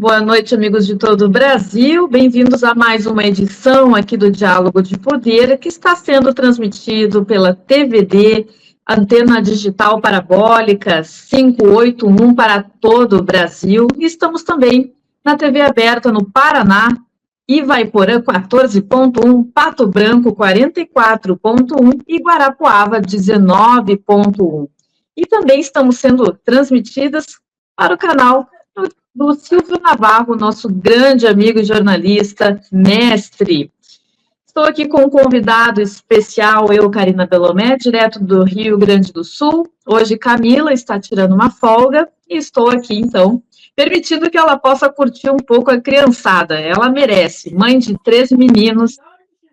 Boa noite, amigos de todo o Brasil. Bem-vindos a mais uma edição aqui do Diálogo de Poder, que está sendo transmitido pela TVD, Antena Digital Parabólica 581 para todo o Brasil. E estamos também na TV aberta no Paraná, Ivaiporã 14.1, Pato Branco 44.1 e Guarapuava 19.1. E também estamos sendo transmitidas para o canal do Silvio Navarro, nosso grande amigo e jornalista, mestre. Estou aqui com um convidado especial, eu, Karina Belomé, direto do Rio Grande do Sul. Hoje Camila está tirando uma folga e estou aqui, então, permitindo que ela possa curtir um pouco a criançada. Ela merece. Mãe de 3 meninos,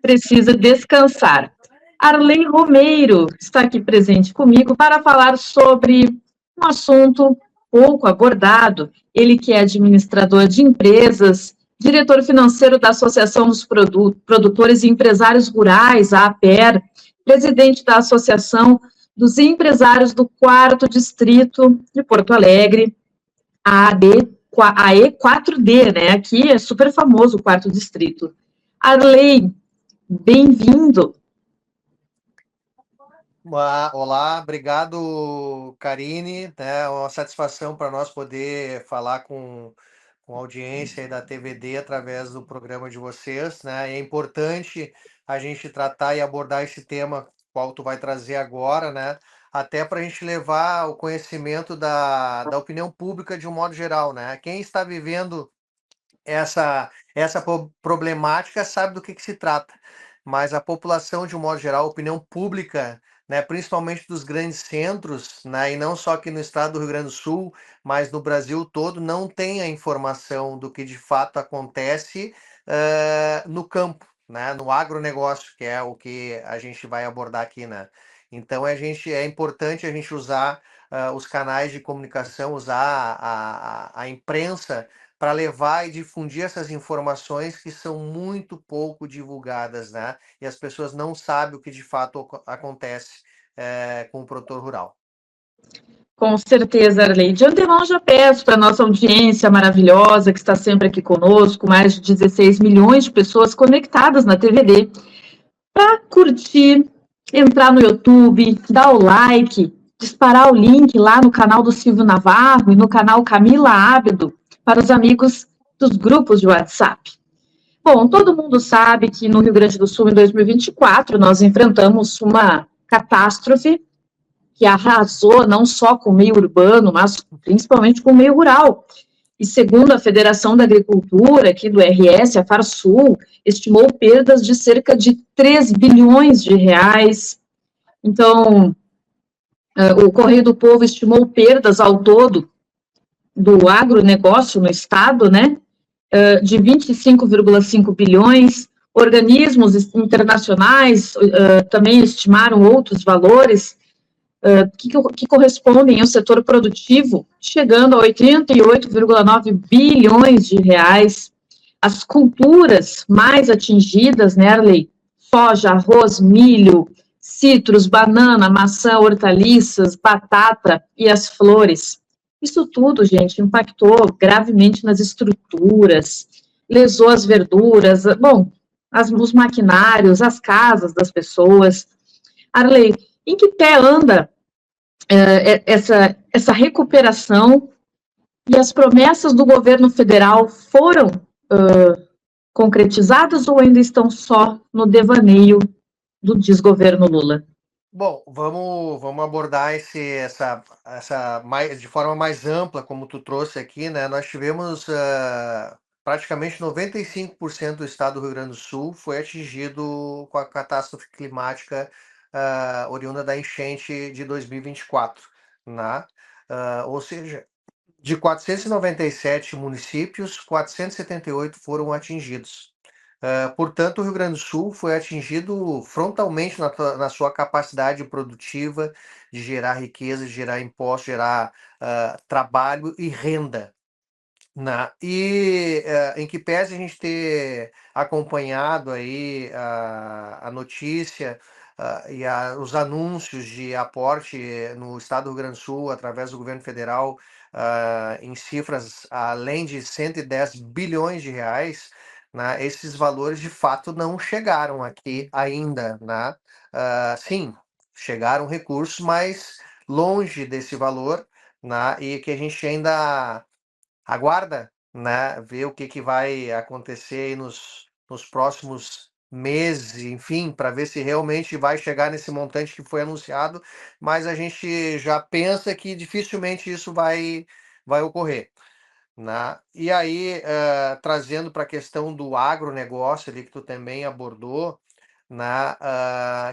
precisa descansar. Arley Romeiro está aqui presente comigo para falar sobre um assunto pouco abordado. Ele que é administrador de empresas, diretor financeiro da Associação dos Produtores e Empresários Rurais, a APER, presidente da Associação dos Empresários do 4º Distrito de Porto Alegre, a AE4D, né? Aqui é super famoso o 4º Distrito. Arley, bem-vindo. Olá, obrigado, Karine. É uma satisfação para nós poder falar com a audiência da TVD através do programa de vocês, né? É importante a gente tratar e abordar esse tema qual tu vai trazer agora, né? Até para a gente levar o conhecimento da opinião pública de um modo geral, né? Quem está vivendo essa problemática sabe do que se trata, mas a população, de um modo geral, a opinião pública, né, principalmente dos grandes centros, né, e não só aqui no estado do Rio Grande do Sul, mas no Brasil todo, não tem a informação do que de fato acontece no campo, né, no agronegócio, que é o que a gente vai abordar aqui, né? Então é importante a gente usar os canais de comunicação, usar a imprensa para levar e difundir essas informações que são muito pouco divulgadas, né? E as pessoas não sabem o que de fato acontece com o produtor rural. Com certeza, Arley. De antemão, já peço para a nossa audiência maravilhosa, que está sempre aqui conosco, mais de 16 milhões de pessoas conectadas na TVD, para curtir, entrar no YouTube, dar o like, disparar o link lá no canal do Silvio Navarro e no canal Camila Ábido, para os amigos dos grupos de WhatsApp. Bom, todo mundo sabe que no Rio Grande do Sul, em 2024, nós enfrentamos uma catástrofe que arrasou não só com o meio urbano, mas principalmente com o meio rural. E segundo a Federação da Agricultura, aqui do RS, a Farsul, estimou perdas de cerca de 3 bilhões de reais. Então, o Correio do Povo estimou perdas ao todo do agronegócio no estado, né, de 25,5 bilhões. Organismos internacionais também estimaram outros valores, que correspondem ao setor produtivo, chegando a 88,9 bilhões de reais. As culturas mais atingidas, né, Arley? Soja, arroz, milho, citros, banana, maçã, hortaliças, batata e as flores. Isso tudo, gente, impactou gravemente nas estruturas, lesou as verduras, bom, os maquinários, as casas das pessoas. Arley, em que pé anda essa recuperação e as promessas do governo federal foram concretizadas ou ainda estão só no devaneio do desgoverno Lula? Bom, vamos abordar essa de forma mais ampla, como tu trouxe aqui, né? Nós tivemos praticamente 95% do estado do Rio Grande do Sul foi atingido com a catástrofe climática oriunda da enchente de 2024, né? Ou seja, de 497 municípios, 478 foram atingidos. Portanto, o Rio Grande do Sul foi atingido frontalmente na sua capacidade produtiva de gerar riqueza, de gerar impostos, gerar trabalho e renda. Né? E em que pese a gente ter acompanhado aí a notícia e os anúncios de aporte no estado do Rio Grande do Sul através do governo federal em cifras além de 110 bilhões de reais, né, esses valores de fato não chegaram aqui ainda, né? Sim, chegaram recursos, mas longe desse valor, né, e que a gente ainda aguarda, né, ver o que vai acontecer aí nos próximos meses, enfim, para ver se realmente vai chegar nesse montante que foi anunciado, mas a gente já pensa que dificilmente isso vai ocorrer, né? E aí, trazendo para a questão do agronegócio ali que tu também abordou, né,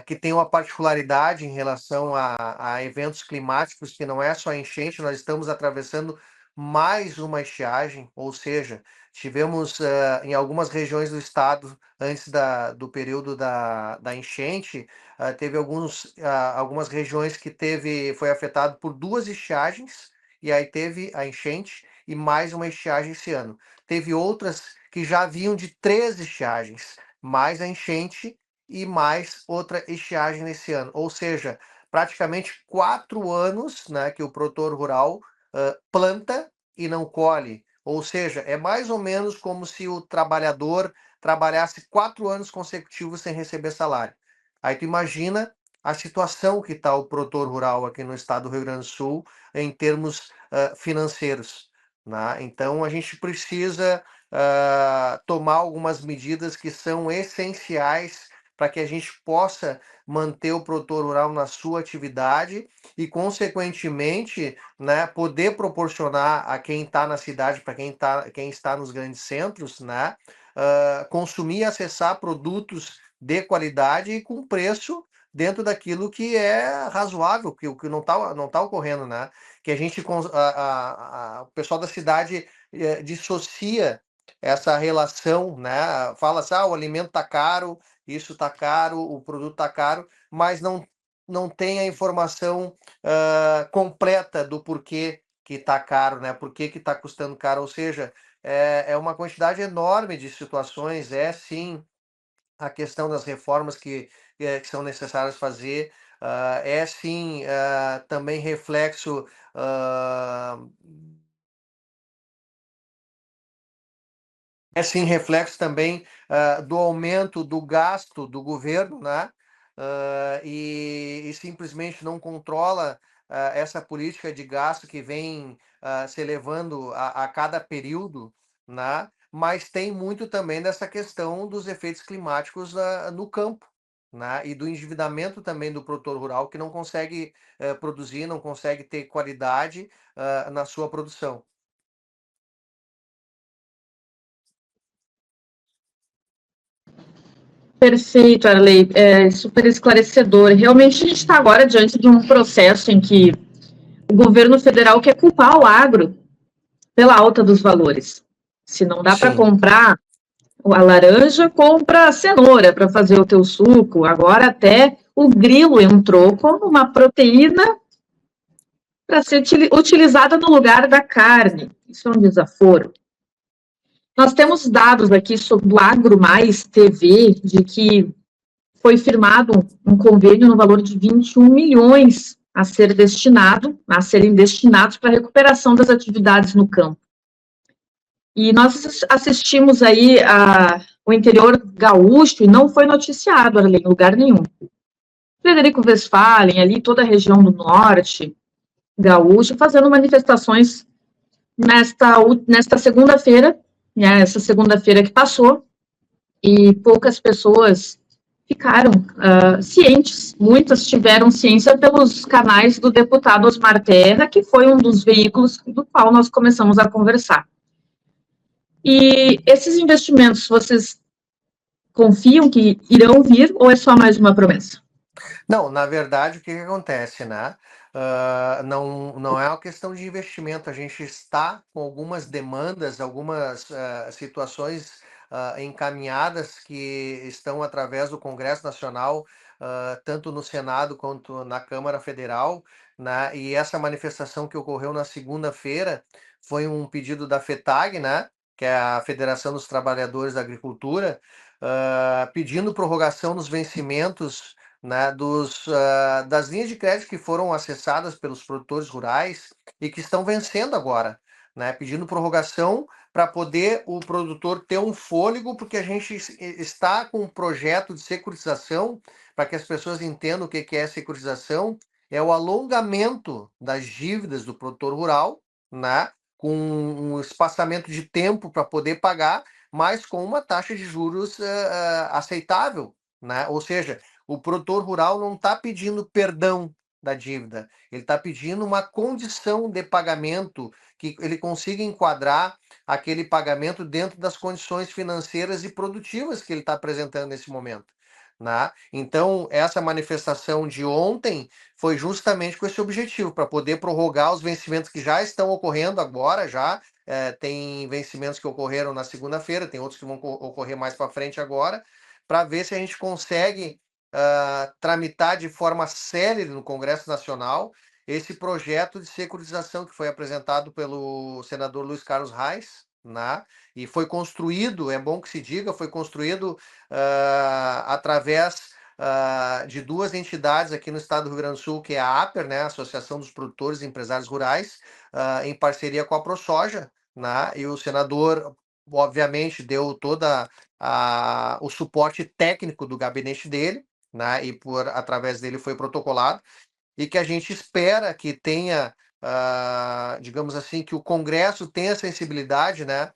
que tem uma particularidade em relação a eventos climáticos, que não é só enchente, nós estamos atravessando mais uma estiagem, ou seja, tivemos em algumas regiões do estado, antes do período da enchente, teve algumas regiões que foi afetado por duas estiagens, e aí teve a enchente e mais uma estiagem esse ano. Teve outras que já vinham de três estiagens, mais a enchente e mais outra estiagem nesse ano. Ou seja, praticamente 4 anos, né, que o produtor rural planta e não colhe. Ou seja, é mais ou menos como se o trabalhador trabalhasse 4 anos consecutivos sem receber salário. Aí tu imagina a situação que está o produtor rural aqui no estado do Rio Grande do Sul em termos financeiros, né? Então a gente precisa tomar algumas medidas que são essenciais para que a gente possa manter o produtor rural na sua atividade e, consequentemente, né, poder proporcionar a quem está na cidade, para quem está nos grandes centros, né, consumir e acessar produtos de qualidade e com preço dentro daquilo que é razoável, que não tá ocorrendo, né? Que a gente, o pessoal da cidade dissocia essa relação, né? Fala assim, o alimento está caro, isso está caro, o produto está caro, mas não tem a informação completa do porquê que está caro, né? Por que está custando caro? Ou seja, é uma quantidade enorme de situações, é sim a questão das reformas que são necessárias fazer, é sim também reflexo é sim reflexo também do aumento do gasto do governo, né? E simplesmente não controla essa política de gasto que vem se elevando a cada período, né? Mas tem muito também dessa questão dos efeitos climáticos no campo, né? E do endividamento também do produtor rural que não consegue produzir, não consegue ter qualidade na sua produção. Perfeito, Arley. É super esclarecedor. Realmente, a gente está agora diante de um processo em que o governo federal quer culpar o agro pela alta dos valores. Se não dá para Sim. comprar a laranja, compra a cenoura para fazer o teu suco. Agora até o grilo entrou como uma proteína para ser utilizada no lugar da carne. Isso é um desaforo. Nós temos dados aqui sobre o Agro Mais TV, de que foi firmado um convênio no valor de 21 milhões a serem destinados para a recuperação das atividades no campo. E nós assistimos aí o interior gaúcho, e não foi noticiado ali em lugar nenhum. Frederico Westphalen, ali toda a região do norte gaúcho, fazendo manifestações nesta segunda-feira, né, essa segunda-feira que passou, e poucas pessoas ficaram cientes, muitas tiveram ciência pelos canais do deputado Osmar Terra, que foi um dos veículos do qual nós começamos a conversar. E esses investimentos, vocês confiam que irão vir ou é só mais uma promessa? Não, na verdade, o que acontece, né? Não é uma questão de investimento, a gente está com algumas demandas, algumas situações encaminhadas que estão através do Congresso Nacional, tanto no Senado quanto na Câmara Federal, né? E essa manifestação que ocorreu na segunda-feira foi um pedido da FETAG, né? Que é a Federação dos Trabalhadores da Agricultura, pedindo prorrogação dos vencimentos né, das linhas de crédito que foram acessadas pelos produtores rurais e que estão vencendo agora, né, pedindo prorrogação para poder o produtor ter um fôlego, porque a gente está com um projeto de securitização, para que as pessoas entendam o que é securitização, é o alongamento das dívidas do produtor rural, né, com um espaçamento de tempo para poder pagar, mas com uma taxa de juros aceitável, né? Ou seja, o produtor rural não está pedindo perdão da dívida, ele está pedindo uma condição de pagamento que ele consiga enquadrar aquele pagamento dentro das condições financeiras e produtivas que ele está apresentando nesse momento. Né? Então, essa manifestação de ontem foi justamente com esse objetivo, para poder prorrogar os vencimentos que já estão ocorrendo agora, já tem vencimentos que ocorreram na segunda-feira, tem outros que vão ocorrer mais para frente agora, para ver se a gente consegue tramitar de forma célere no Congresso Nacional esse projeto de securitização que foi apresentado pelo senador Luiz Carlos Reis, né? E foi construído, é bom que se diga, foi construído através de duas entidades aqui no estado do Rio Grande do Sul, que é a APER, né, a Associação dos Produtores e Empresários Rurais, em parceria com a ProSoja, né? E o senador, obviamente, deu toda o suporte técnico do gabinete dele, né? E através dele foi protocolado, e que a gente espera que tenha, digamos assim, que o Congresso tenha sensibilidade, né?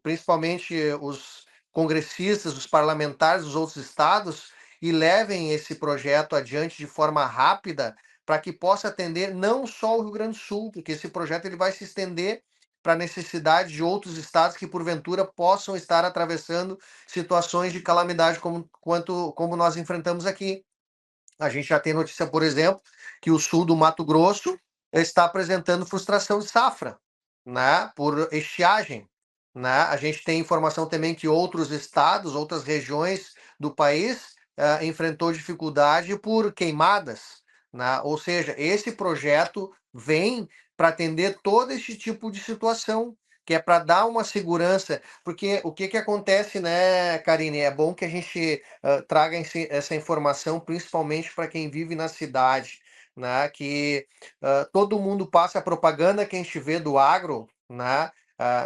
Principalmente os congressistas, os parlamentares dos outros estados, e levem esse projeto adiante de forma rápida, para que possa atender não só o Rio Grande do Sul, porque esse projeto ele vai se estender para a necessidade de outros estados que, porventura, possam estar atravessando situações de calamidade como nós enfrentamos aqui. A gente já tem notícia, por exemplo, que o sul do Mato Grosso está apresentando frustração de safra, né, por estiagem. Né? A gente tem informação também que outros estados, outras regiões do país enfrentou dificuldade por queimadas. Né? Ou seja, esse projeto vem para atender todo esse tipo de situação, que é para dar uma segurança, porque o que acontece, né, Karine? É bom que a gente traga essa informação, principalmente para quem vive na cidade, né? Que todo mundo passa a propaganda que a gente vê do agro, né?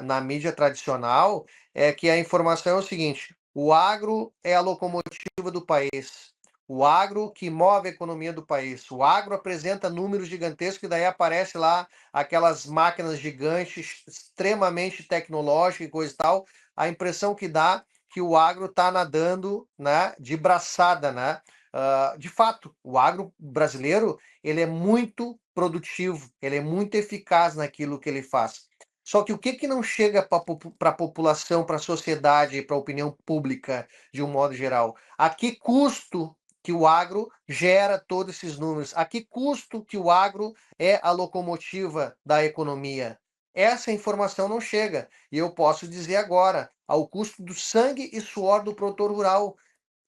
Na mídia tradicional, é que a informação é o seguinte: o agro é a locomotiva do país. O agro que move a economia do país. O agro apresenta números gigantescos, e daí aparece lá aquelas máquinas gigantes, extremamente tecnológicas e coisa e tal. A impressão que dá que o agro está nadando, né, de braçada, né? De fato, o agro brasileiro ele é muito produtivo, ele é muito eficaz naquilo que ele faz. Só que o que não chega para a população, para a sociedade, para a opinião pública, de um modo geral? A que custo que o agro gera todos esses números? A que custo que o agro é a locomotiva da economia? Essa informação não chega. E eu posso dizer agora, ao custo do sangue e suor do produtor rural,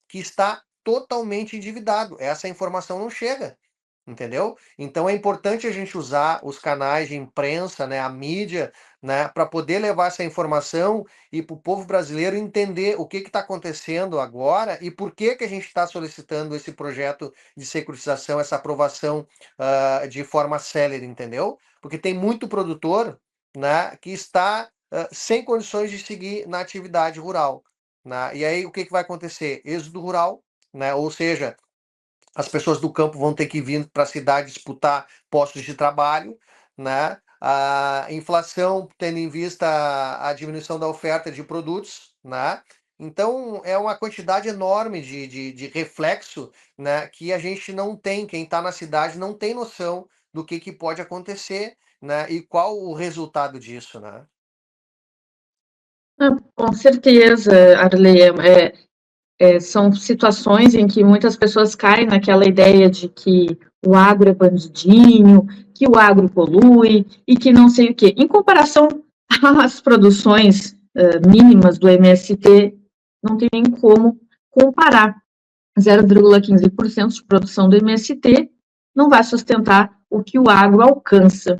que está totalmente endividado. Essa informação não chega. Entendeu? Então é importante a gente usar os canais de imprensa, né, a mídia, né, para poder levar essa informação e para o povo brasileiro entender o que está acontecendo agora e por que a gente está solicitando esse projeto de securitização, essa aprovação de forma célere, entendeu? Porque tem muito produtor, né, que está sem condições de seguir na atividade rural. Né? E aí o que vai acontecer? Êxodo rural, né? Ou seja, as pessoas do campo vão ter que vir para a cidade disputar postos de trabalho, né? A inflação, tendo em vista a diminuição da oferta de produtos, né? Então, é uma quantidade enorme de reflexo, né, que a gente não tem, quem está na cidade não tem noção do que pode acontecer, né, e qual o resultado disso, né? Com certeza, Arley, são situações em que muitas pessoas caem naquela ideia de que o agro é bandidinho, que o agro polui e que não sei o quê. Em comparação às produções mínimas do MST, não tem nem como comparar. 0,15% de produção do MST não vai sustentar o que o agro alcança.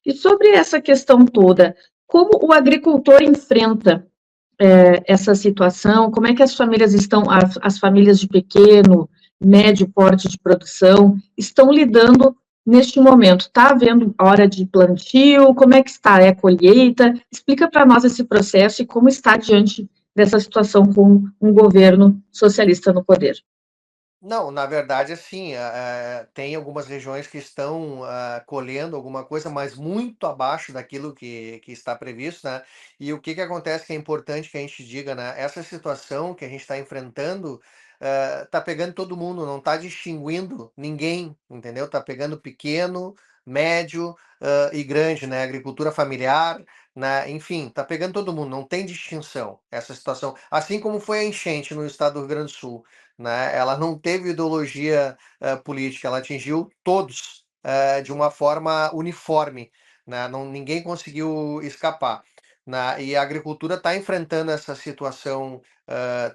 E sobre essa questão toda, como o agricultor enfrenta essa situação, como é que as famílias estão, as famílias de pequeno médio porte de produção, estão lidando neste momento? Está havendo hora de plantio? Como é que está? É colheita? Explica para nós esse processo e como está diante dessa situação com um governo socialista no poder. Não, na verdade, assim, tem algumas regiões que estão colhendo alguma coisa, mas muito abaixo daquilo que está previsto, né? E o que que acontece que é importante que a gente diga, né? Essa situação que a gente está enfrentando está pegando todo mundo, não está distinguindo ninguém, entendeu? Está pegando pequeno, médio e grande, né? Agricultura familiar, né? Enfim, está pegando todo mundo, não tem distinção essa situação. Assim como foi a enchente no estado do Rio Grande do Sul, né? Ela não teve ideologia política, ela atingiu todos de uma forma uniforme, né? Não, ninguém conseguiu escapar. Né? E a agricultura está enfrentando essa situação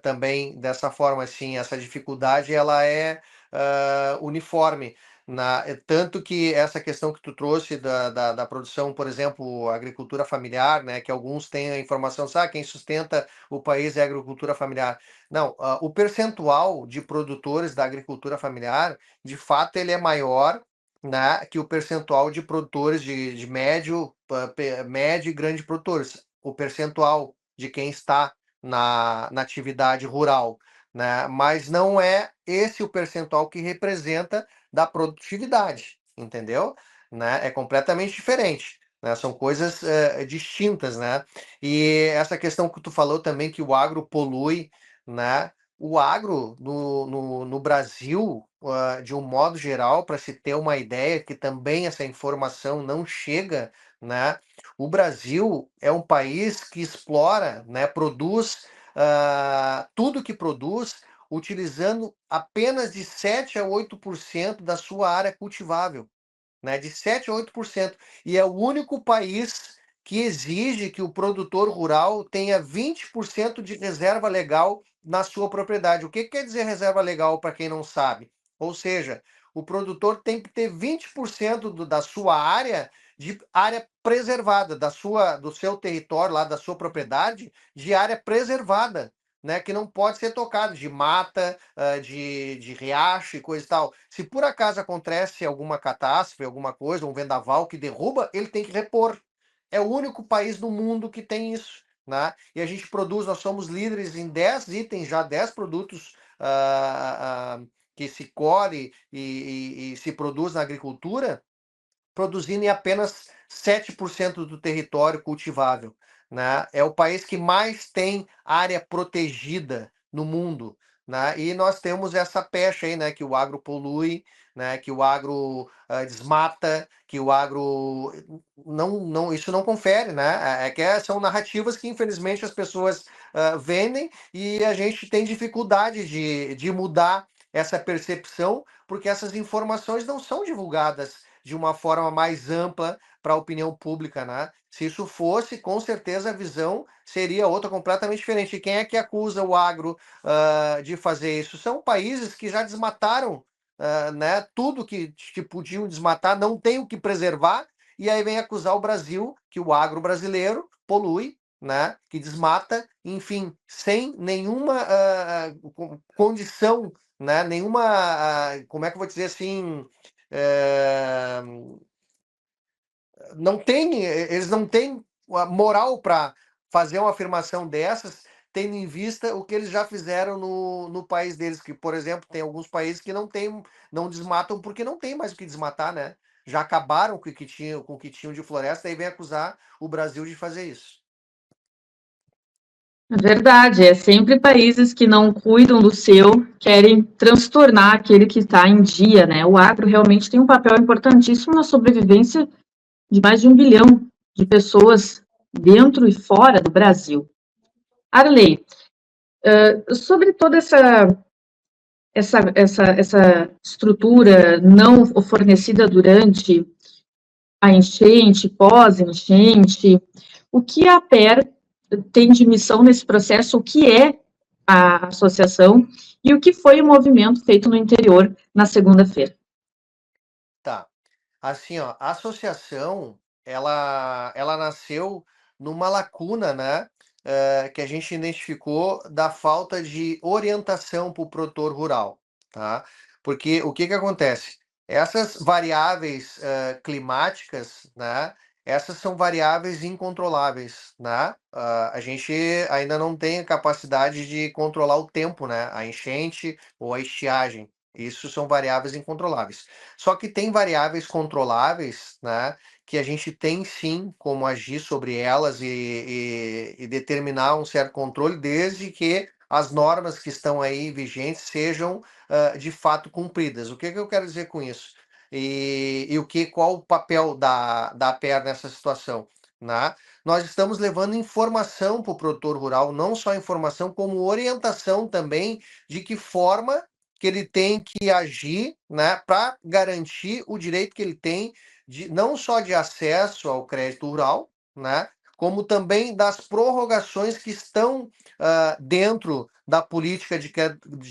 também dessa forma, assim, essa dificuldade ela é uniforme. Tanto que essa questão que tu trouxe da produção, por exemplo, agricultura familiar, né, que alguns têm a informação, sabe, quem sustenta o país é a agricultura familiar. Não, o percentual de produtores da agricultura familiar, de fato, ele é maior, né, que o percentual de produtores de médio, médio e grande produtores. O percentual de quem está na atividade rural, né? Mas não é esse o percentual que representa da produtividade, entendeu? Né? É completamente diferente. Né? São coisas distintas, né? E essa questão que tu falou também que o agro polui, né? O agro no Brasil, de um modo geral, para se ter uma ideia, que também essa informação não chega, né? O Brasil é um país que explora, né? Produz tudo que produz utilizando apenas de 7 a 8% da sua área cultivável, né, de 7 a 8%. E é o único país que exige que o produtor rural tenha 20% de reserva legal na sua propriedade. O que quer dizer reserva legal para quem não sabe? Ou seja, o produtor tem que ter 20% da sua área de área preservada, do seu território, lá da sua propriedade, de área preservada. Né, que não pode ser tocado, de mata, de riacho e coisa e tal. Se por acaso acontece alguma catástrofe, alguma coisa, um vendaval que derruba, ele tem que repor. É o único país do mundo que tem isso. Né? E a gente produz, nós somos líderes em 10 itens, já 10 produtos que se colhe e se produz na agricultura, produzindo em apenas 7% do território cultivável. Né? É o país que mais tem área protegida no mundo. Né? E nós temos essa pecha aí, né? Que o agro polui, né? Que o agro desmata, que o agro isso não confere, né? São narrativas que infelizmente as pessoas vendem e a gente tem dificuldade de mudar essa percepção, porque essas informações não são divulgadas de uma forma mais ampla para a opinião pública, né? Se isso fosse, com certeza a visão seria outra completamente diferente. E quem é que acusa o agro de fazer isso? São países que já desmataram né, tudo que podiam desmatar, não tem o que preservar, e aí vem acusar o Brasil, que o agro brasileiro polui, né, que desmata, enfim, sem nenhuma condição, né, nenhuma, como é que eu vou dizer assim, é, eles não têm a moral para fazer uma afirmação dessas, tendo em vista o que eles já fizeram no país deles, que, por exemplo, tem alguns países que não desmatam porque não tem mais o que desmatar, né? Já acabaram com o que tinham de floresta e vem acusar o Brasil de fazer isso. É verdade, é sempre países que não cuidam do seu, querem transtornar aquele que está em dia, né? O agro realmente tem um papel importantíssimo na sobrevivência de mais de 1 bilhão de pessoas dentro e fora do Brasil. Arley, sobre toda essa estrutura não fornecida durante a enchente, pós-enchente, o que a APER tem de missão nesse processo, o que é a associação e o que foi o movimento feito no interior na segunda-feira. Tá. Assim, ó, a associação, ela nasceu numa lacuna, né, que a gente identificou da falta de orientação para o produtor rural. tá? Porque o que acontece? Essas variáveis climáticas, né? Essas são variáveis incontroláveis, né? A gente ainda não tem a capacidade de controlar o tempo, né? A enchente ou a estiagem. Isso são variáveis incontroláveis. Só que tem variáveis controláveis, né? Que a gente tem sim como agir sobre elas e determinar um certo controle, desde que as normas que estão aí vigentes sejam de fato cumpridas. O que eu quero dizer com isso? Qual o papel da APER nessa situação? Né? Nós estamos levando informação para o produtor rural, não só informação, como orientação também de que forma que ele tem que agir, né, para garantir o direito que ele tem não só de acesso ao crédito rural, né, como também das prorrogações que estão dentro da política de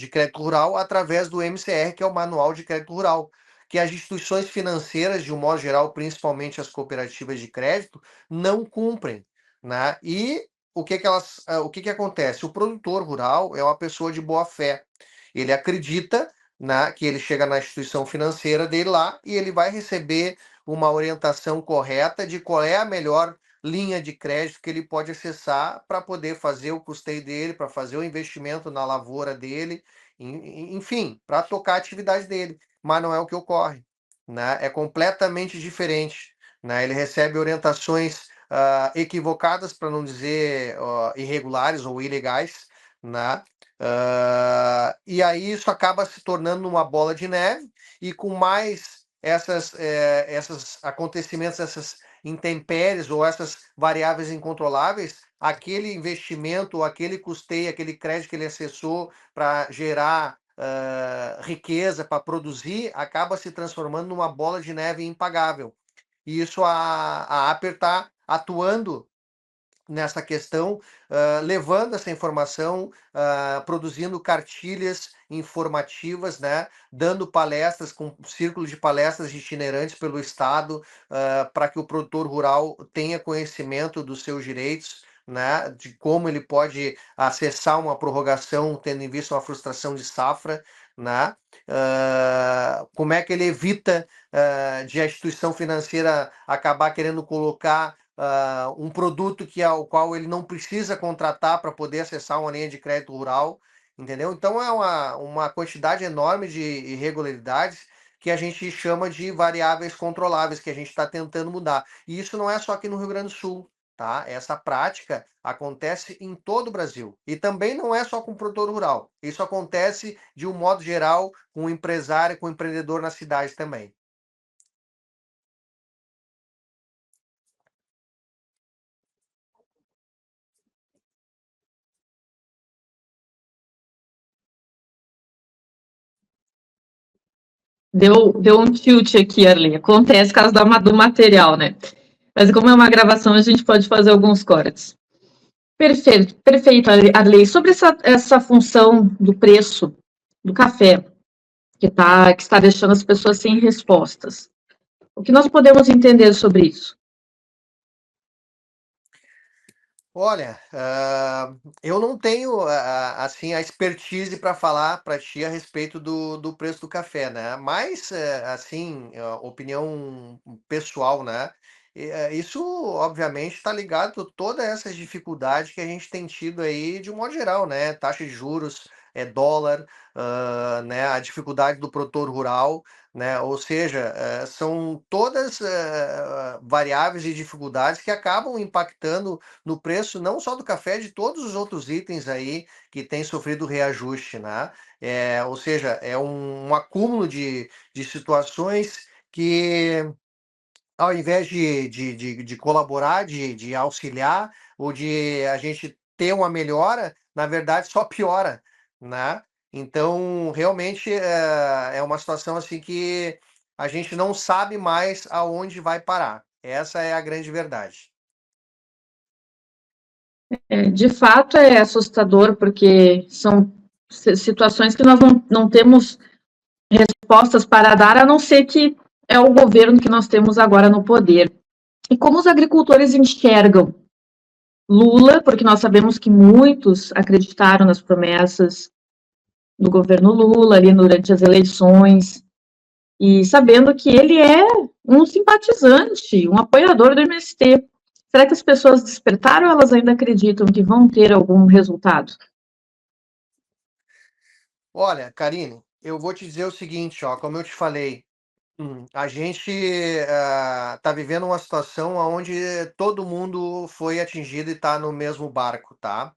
crédito rural através do MCR, que é o Manual de Crédito Rural, que as instituições financeiras, de um modo geral, principalmente as cooperativas de crédito, não cumprem, né? E o que acontece? O produtor rural é uma pessoa de boa fé. Ele acredita, né, que ele chega na instituição financeira dele lá e ele vai receber uma orientação correta de qual é a melhor linha de crédito que ele pode acessar para poder fazer o custeio dele, para fazer o investimento na lavoura dele, enfim, para tocar a atividade dele. Mas não é o que ocorre, né? É completamente diferente, né? Ele recebe orientações equivocadas, para não dizer irregulares ou ilegais, né? E aí isso acaba se tornando uma bola de neve, e com mais esses acontecimentos, essas intempéries ou essas variáveis incontroláveis, aquele investimento, aquele custeio, aquele crédito que ele acessou para gerar riqueza, para produzir, acaba se transformando numa bola de neve impagável. E isso a Aper está atuando nessa questão, levando essa informação, produzindo cartilhas informativas, né, dando palestras, com círculos de palestras itinerantes pelo estado, para que o produtor rural tenha conhecimento dos seus direitos, né, de como ele pode acessar uma prorrogação, tendo em vista uma frustração de safra, né, como é que ele evita de a instituição financeira acabar querendo colocar um produto ao qual ele não precisa contratar para poder acessar uma linha de crédito rural, entendeu? Então é uma quantidade enorme de irregularidades que a gente chama de variáveis controláveis, que a gente está tentando mudar. E isso não é só aqui no Rio Grande do Sul, tá? Essa prática acontece em todo o Brasil. E também não é só com o produtor rural. Isso acontece, de um modo geral, com o empresário, com o empreendedor na cidade também. Deu um tilt aqui, Arley. Acontece por causa do material, né? Mas como é uma gravação, a gente pode fazer alguns cortes. Perfeito, perfeito, Arley. Sobre essa função do preço do café, que está deixando as pessoas sem respostas. O que nós podemos entender sobre isso? Olha, eu não tenho assim a expertise para falar para ti a respeito do preço do café, né? Mas assim, opinião pessoal, né? Isso obviamente está ligado a todas essas dificuldades que a gente tem tido aí de um modo geral, né? Taxa de juros, dólar, né? A dificuldade do produtor rural, né? Ou seja, são todas variáveis e dificuldades que acabam impactando no preço não só do café, de todos os outros itens aí que têm sofrido reajuste, né? Ou seja, é um acúmulo de situações que, ao invés de colaborar, de auxiliar, ou de a gente ter uma melhora, na verdade só piora, né? Então, realmente é uma situação assim que a gente não sabe mais aonde vai parar. Essa é a grande verdade. De fato, é assustador, porque são situações que nós não temos respostas para dar, a não ser que é o governo que nós temos agora no poder. E como os agricultores enxergam Lula, porque nós sabemos que muitos acreditaram nas promessas do governo Lula, ali durante as eleições, e sabendo que ele é um simpatizante, um apoiador do MST. Será que as pessoas despertaram ou elas ainda acreditam que vão ter algum resultado? Olha, Karine, eu vou te dizer o seguinte, ó, como eu te falei, a gente está vivendo uma situação onde todo mundo foi atingido e está no mesmo barco, tá?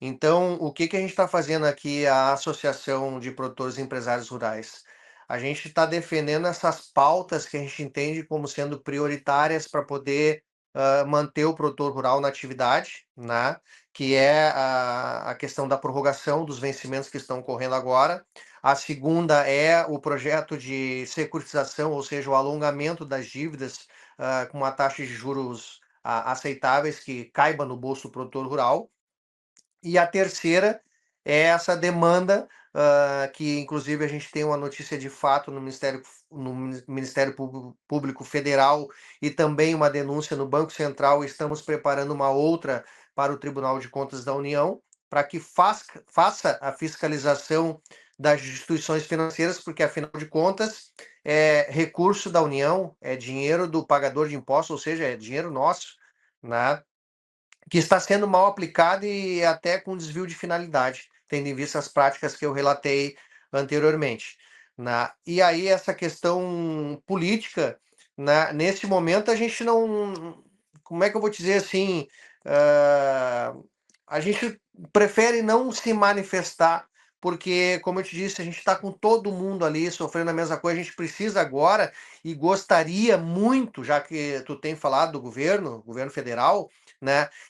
Então, o que que a gente está fazendo aqui, a Associação de Produtores e Empresários Rurais? A gente está defendendo essas pautas que a gente entende como sendo prioritárias para poder manter o produtor rural na atividade, né? Que é a questão da prorrogação dos vencimentos que estão ocorrendo agora. A segunda é o projeto de securitização, ou seja, o alongamento das dívidas com uma taxa de juros aceitáveis que caiba no bolso do produtor rural. E a terceira é essa demanda, que inclusive a gente tem uma notícia de fato no Ministério Público Federal e também uma denúncia no Banco Central. Estamos preparando uma outra para o Tribunal de Contas da União, para que faça a fiscalização das instituições financeiras, porque afinal de contas é recurso da União, é dinheiro do pagador de impostos, ou seja, é dinheiro nosso, né? Que está sendo mal aplicado e até com desvio de finalidade, tendo em vista as práticas que eu relatei anteriormente. E aí essa questão política, nesse momento a gente não, como é que eu vou dizer assim, a gente prefere não se manifestar, porque, como eu te disse, a gente está com todo mundo ali sofrendo a mesma coisa. A gente precisa agora e gostaria muito, já que tu tem falado do governo federal,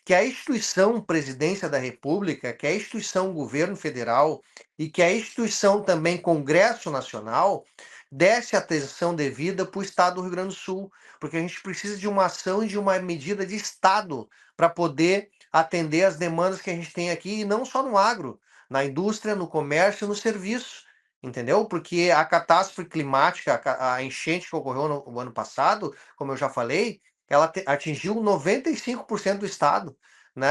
que a instituição Presidência da República, que a instituição Governo Federal e que a instituição também Congresso Nacional desse atenção devida para o Estado do Rio Grande do Sul, porque a gente precisa de uma ação e de uma medida de Estado para poder atender as demandas que a gente tem aqui, e não só no agro, na indústria, no comércio e no serviço, entendeu? Porque a catástrofe climática, a enchente que ocorreu no ano passado, como eu já falei, ela atingiu 95% do Estado,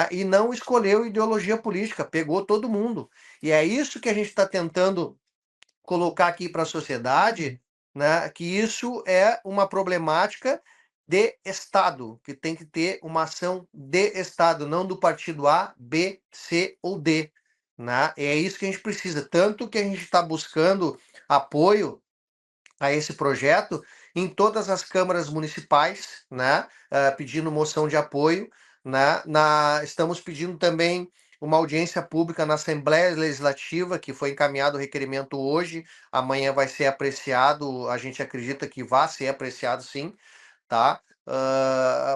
e não escolheu ideologia política, pegou todo mundo. E é isso que a gente está tentando colocar aqui para a sociedade, que isso é uma problemática de Estado, que tem que ter uma ação de Estado, não do partido A, B, C ou D. É isso que a gente precisa. Tanto que a gente está buscando apoio a esse projeto em todas as câmaras municipais, pedindo moção de apoio, estamos pedindo também uma audiência pública na Assembleia Legislativa, que foi encaminhado o requerimento hoje, amanhã vai ser apreciado, a gente acredita que vai ser apreciado sim, tá?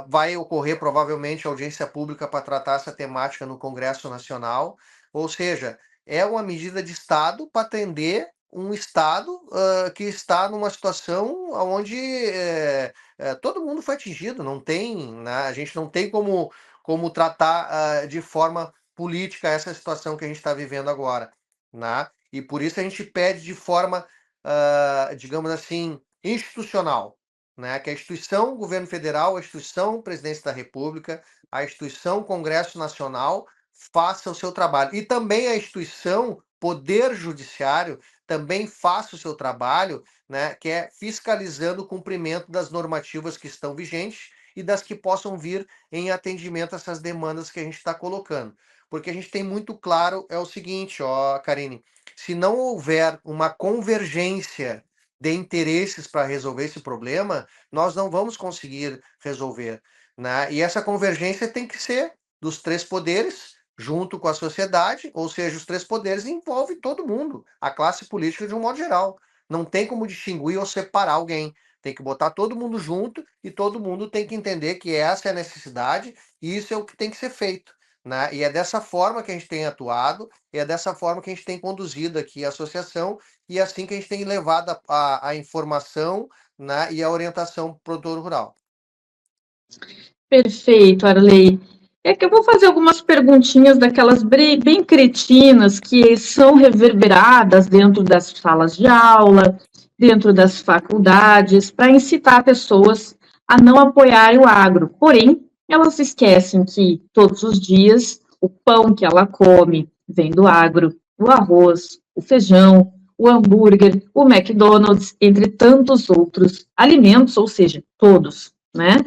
Vai ocorrer provavelmente audiência pública para tratar essa temática no Congresso Nacional, ou seja, é uma medida de Estado para atender um Estado que está numa situação onde todo mundo foi atingido, não tem, a gente não tem como tratar de forma política essa situação que a gente está vivendo agora. E por isso a gente pede de forma, digamos assim, institucional, que a instituição Governo Federal, a instituição Presidência da República, a instituição Congresso Nacional faça o seu trabalho. E também a instituição Poder Judiciário também faça o seu trabalho, que é fiscalizando o cumprimento das normativas que estão vigentes e das que possam vir em atendimento a essas demandas que a gente está colocando. Porque a gente tem muito claro, é o seguinte, Karine, se não houver uma convergência de interesses para resolver esse problema, nós não vamos conseguir resolver. E essa convergência tem que ser dos três poderes, junto com a sociedade, ou seja, os três poderes envolvem todo mundo, a classe política de um modo geral. Não tem como distinguir ou separar alguém. Tem que botar todo mundo junto e todo mundo tem que entender que essa é a necessidade e isso é o que tem que ser feito. E é dessa forma que a gente tem atuado, e é dessa forma que a gente tem conduzido aqui a associação, e é assim que a gente tem levado a informação, e a orientação para o produtor rural. Perfeito, Arley. É que eu vou fazer algumas perguntinhas daquelas bem cretinas que são reverberadas dentro das salas de aula, dentro das faculdades, para incitar pessoas a não apoiarem o agro. Porém, elas esquecem que todos os dias o pão que ela come vem do agro, o arroz, o feijão, o hambúrguer, o McDonald's, entre tantos outros alimentos, ou seja, todos, né?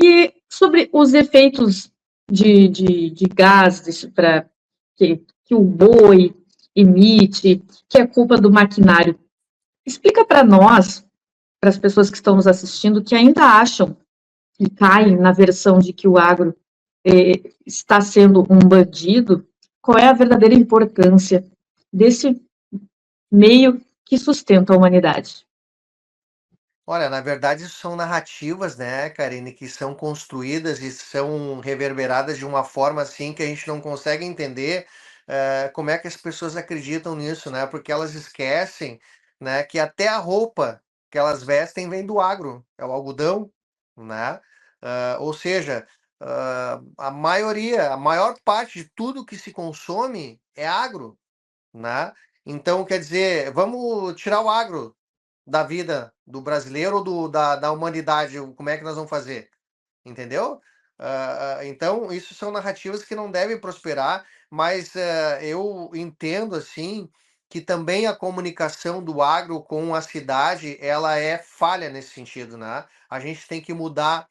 E sobre os efeitos de gases para que o boi emite, que é culpa do maquinário. Explica para nós, para as pessoas que estão nos assistindo, que ainda acham que caem na versão de que o agro está sendo um bandido, qual é a verdadeira importância desse meio que sustenta a humanidade. Olha, na verdade, são narrativas, né, Karine, que são construídas e são reverberadas de uma forma assim que a gente não consegue entender como é que as pessoas acreditam nisso, né? Porque elas esquecem, né, que até a roupa que elas vestem vem do agro, é o algodão, né? Ou seja, a maioria, a maior parte de tudo que se consome é agro, né? Então, quer dizer, vamos tirar o agro da vida do brasileiro ou da humanidade, como é que nós vamos fazer? Entendeu? Então, isso são narrativas que não devem prosperar, mas eu entendo assim que também a comunicação do agro com a cidade ela é falha nesse sentido, né? A gente tem que mudar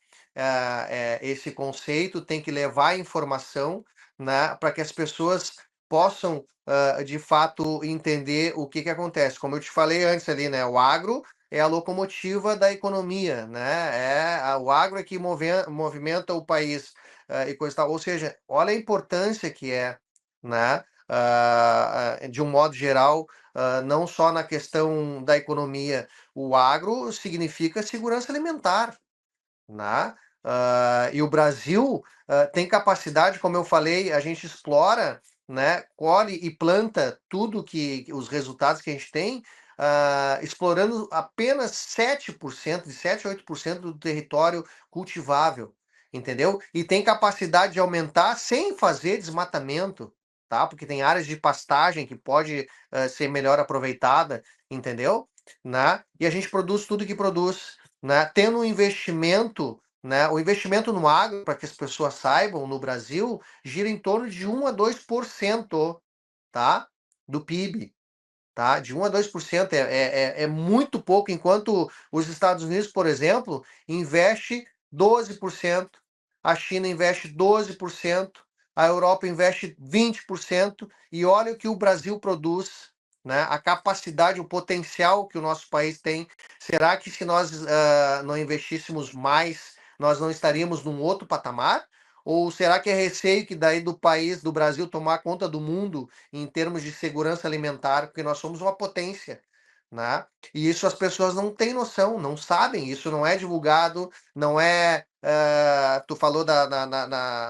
esse conceito, tem que levar a informação, né, para que as pessoas possam de fato entender o que acontece. Como eu te falei antes ali, né? O agro é a locomotiva da economia, né? O agro é que movimenta o país e coisa e tal. Ou seja, olha a importância que é, né? De um modo geral, não só na questão da economia, o agro significa segurança alimentar, né? E o Brasil tem capacidade, como eu falei, a gente explora, né, colhe e planta tudo que os resultados que a gente tem, explorando apenas 7%, de 7 a 8% do território cultivável, entendeu? E tem capacidade de aumentar sem fazer desmatamento, tá? Porque tem áreas de pastagem que pode ser melhor aproveitada, entendeu? Né? E a gente produz tudo que produz, né? Tendo um investimento, né? O investimento no agro, para que as pessoas saibam, no Brasil, gira em torno de 1 a 2%, tá? Do PIB, tá? De 1 a 2% é muito pouco, enquanto os Estados Unidos, por exemplo, investe 12%, a China investe 12%, a Europa investe 20%, e olha o que o Brasil produz, né? A capacidade, o potencial que o nosso país tem. Será que se nós não investíssemos mais, nós não estaríamos num outro patamar? Ou será que é receio que daí do país, do Brasil, tomar conta do mundo em termos de segurança alimentar, porque nós somos uma potência, né? E isso as pessoas não têm noção, não sabem, isso não é divulgado, não é. Tu falou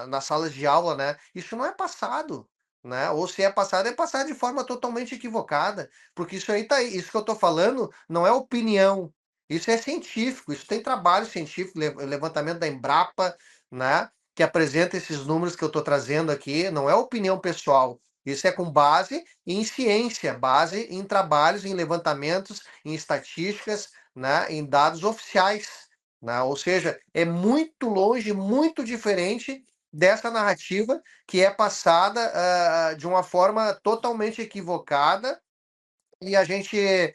nas salas de aula, né? Isso não é passado, né? Ou se é passado de forma totalmente equivocada, porque isso aí tá aí, isso que eu tô falando não é opinião, isso é científico, isso tem trabalho científico, levantamento da Embrapa, né? Que apresenta esses números que eu estou trazendo aqui, não é opinião pessoal. Isso é com base em ciência, base em trabalhos, em levantamentos, em estatísticas, né, em dados oficiais, né? Ou seja, é muito longe, muito diferente dessa narrativa que é passada de uma forma totalmente equivocada e a gente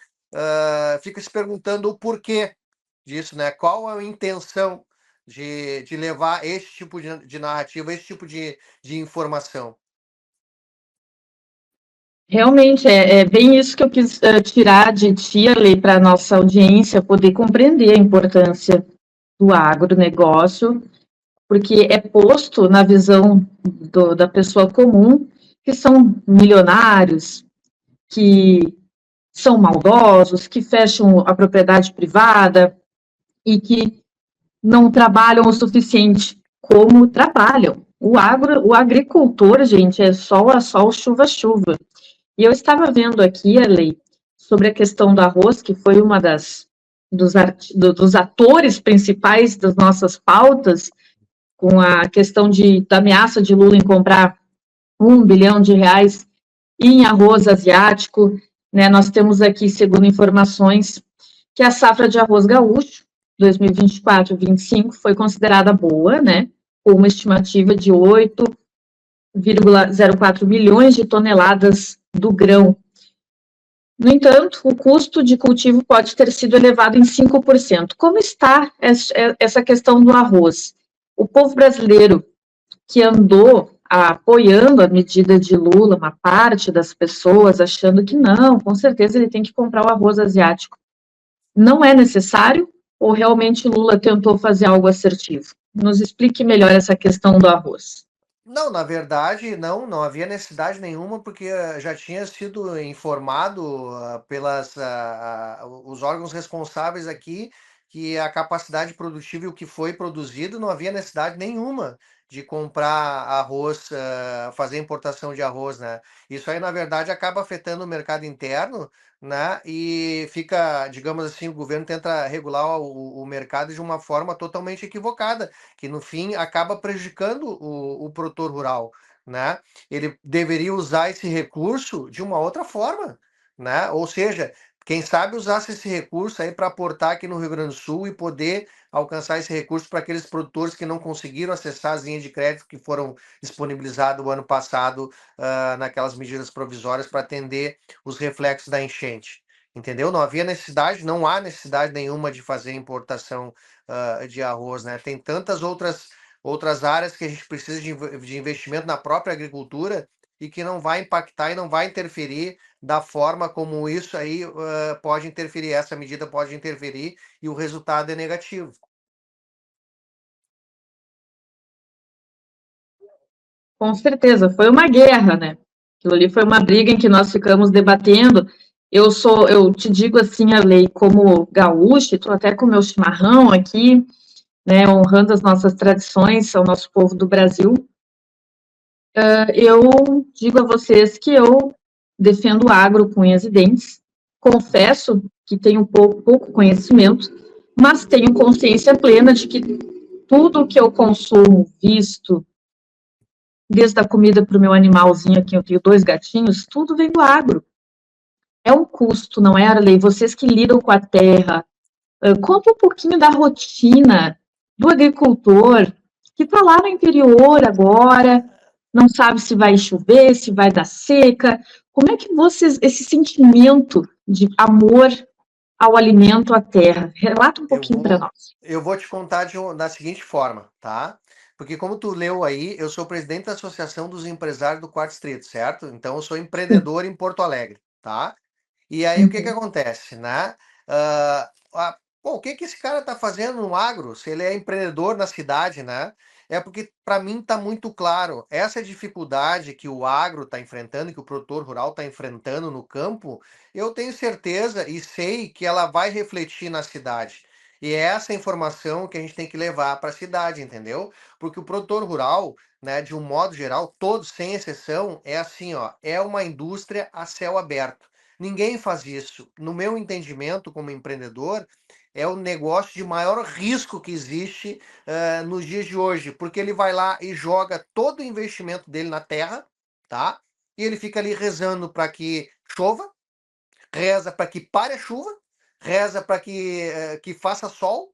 fica se perguntando o porquê disso, né? Qual a intenção de levar esse tipo de narrativa, esse tipo de informação? Realmente, é bem isso que eu quis tirar de ti, Ali, para a nossa audiência poder compreender a importância do agronegócio, porque é posto na visão da pessoa comum que são milionários, que são maldosos, que fecham a propriedade privada e que não trabalham o suficiente, como trabalham. O agricultor, gente, é sol a sol, chuva a chuva. E eu estava vendo aqui, Arley, sobre a questão do arroz, que foi uma dos atores principais das nossas pautas, com a questão da ameaça de Lula em comprar R$ 1 bilhão em arroz asiático, né? Nós temos aqui, segundo informações, que a safra de arroz gaúcho 2024-25 foi considerada boa, né? Com uma estimativa de 8,04 milhões de toneladas do grão. No entanto, o custo de cultivo pode ter sido elevado em 5%. Como está essa questão do arroz? O povo brasileiro que andou apoiando a medida de Lula, uma parte das pessoas achando que não, com certeza ele tem que comprar o arroz asiático. Não é necessário ou realmente Lula tentou fazer algo assertivo? Nos explique melhor essa questão do arroz. Não, na verdade, não havia necessidade nenhuma, porque já tinha sido informado os órgãos responsáveis aqui que a capacidade produtiva e o que foi produzido não havia necessidade nenhuma de comprar arroz, fazer importação de arroz, né? Isso aí, na verdade, acaba afetando o mercado interno, né? E fica, digamos assim, o governo tenta regular o mercado de uma forma totalmente equivocada, que no fim acaba prejudicando o produtor rural, né? Ele deveria usar esse recurso de uma outra forma, né? Ou seja, quem sabe usasse esse recurso aí para aportar aqui no Rio Grande do Sul e poder alcançar esse recurso para aqueles produtores que não conseguiram acessar as linhas de crédito que foram disponibilizadas o ano passado, naquelas medidas provisórias para atender os reflexos da enchente. Entendeu? Não havia necessidade, não há necessidade nenhuma de fazer importação de arroz, né? Tem tantas outras áreas que a gente precisa de investimento na própria agricultura e que não vai impactar e não vai interferir da forma como isso aí pode interferir, essa medida pode interferir e o resultado é negativo. Com certeza, foi uma guerra, né? Aquilo ali foi uma briga em que nós ficamos debatendo. Eu te digo assim, a lei como gaúcha, estou até com o meu chimarrão aqui, né, honrando as nossas tradições, ao nosso povo do Brasil. Eu digo a vocês que eu defendo o agro com unhas e dentes. Confesso que tenho pouco conhecimento, mas tenho consciência plena de que tudo que eu consumo, visto, desde a comida para o meu animalzinho aqui, eu tenho 2 gatinhos, tudo vem do agro. É um custo, não é, Arley? Vocês que lidam com a terra, conta um pouquinho da rotina do agricultor que está lá no interior agora, não sabe se vai chover, se vai dar seca. Como é que vocês, esse sentimento de amor ao alimento, à terra, relata um Eu pouquinho para vou, nós. eu vou te contar da seguinte forma, tá? Porque como tu leu aí, eu sou presidente da Associação dos Empresários do Quarto Distrito, certo? Então eu sou empreendedor em Porto Alegre, tá? E aí o que que Uhum. acontece, né? Pô, o que que esse cara tá fazendo no agro, se ele é empreendedor na cidade, né? É porque para mim tá muito claro, essa dificuldade que o agro está enfrentando, que o produtor rural está enfrentando no campo, eu tenho certeza e sei que ela vai refletir na cidade. E é essa informação que a gente tem que levar para a cidade, entendeu? Porque o produtor rural, né, de um modo geral, todos sem exceção, é assim, ó, é uma indústria a céu aberto. Ninguém faz isso. No meu entendimento, como empreendedor, é o negócio de maior risco que existe nos dias de hoje, porque ele vai lá e joga todo o investimento dele na terra, tá? E ele fica ali rezando para que chova, reza para que pare a chuva, reza para que faça sol,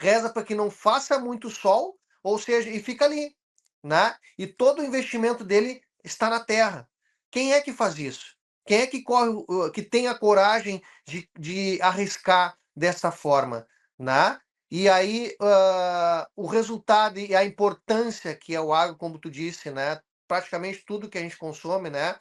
reza para que não faça muito sol, ou seja, e fica ali, né? E todo o investimento dele está na terra. Quem é que faz isso? Quem é que corre, que tem a coragem de arriscar dessa forma, né? E aí o resultado e a importância que é o agro, como tu disse, né? Praticamente tudo que a gente consome, né?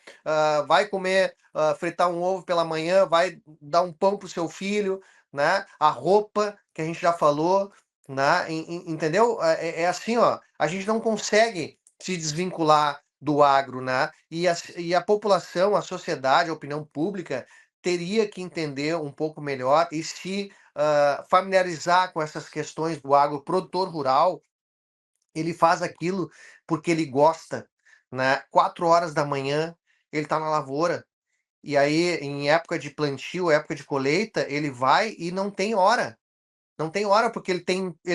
Vai comer, fritar um ovo pela manhã, vai dar um pão para o seu filho, né? A roupa que a gente já falou, né? Entendeu? É assim, ó. A gente não consegue se desvincular do agro, né? E a população, a sociedade, a opinião pública teria que entender um pouco melhor e se familiarizar com essas questões do agro. O produtor rural, ele faz aquilo porque ele gosta, né? 4 horas da manhã ele está na lavoura. E aí, em época de plantio, época de colheita, ele vai e não tem hora. Não tem hora, porque ele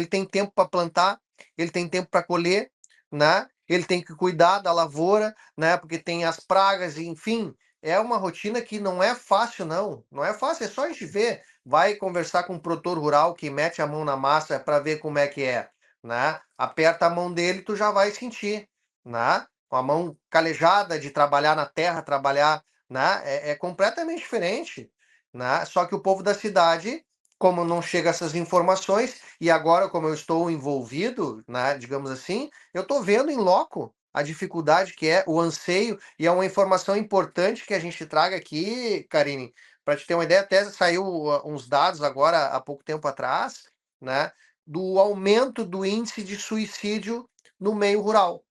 tem tempo para plantar, ele tem tempo para colher, né? Ele tem que cuidar da lavoura, né? Porque tem as pragas, enfim. É uma rotina que não é fácil, não. Não é fácil, é só a gente ver. Vai conversar com um produtor rural que mete a mão na massa para ver como é que é, né? Aperta a mão dele, tu já vai sentir, né? Com a mão calejada de trabalhar na terra, trabalhar né? É completamente diferente, né? Só que o povo da cidade, como não chega essas informações, e agora, como eu estou envolvido, né, digamos assim, eu estou vendo em loco a dificuldade que é, o anseio, e é uma informação importante que a gente traga aqui, Karine, para te ter uma ideia, até saiu uns dados agora, há pouco tempo atrás, né, do aumento do índice de suicídio no meio rural.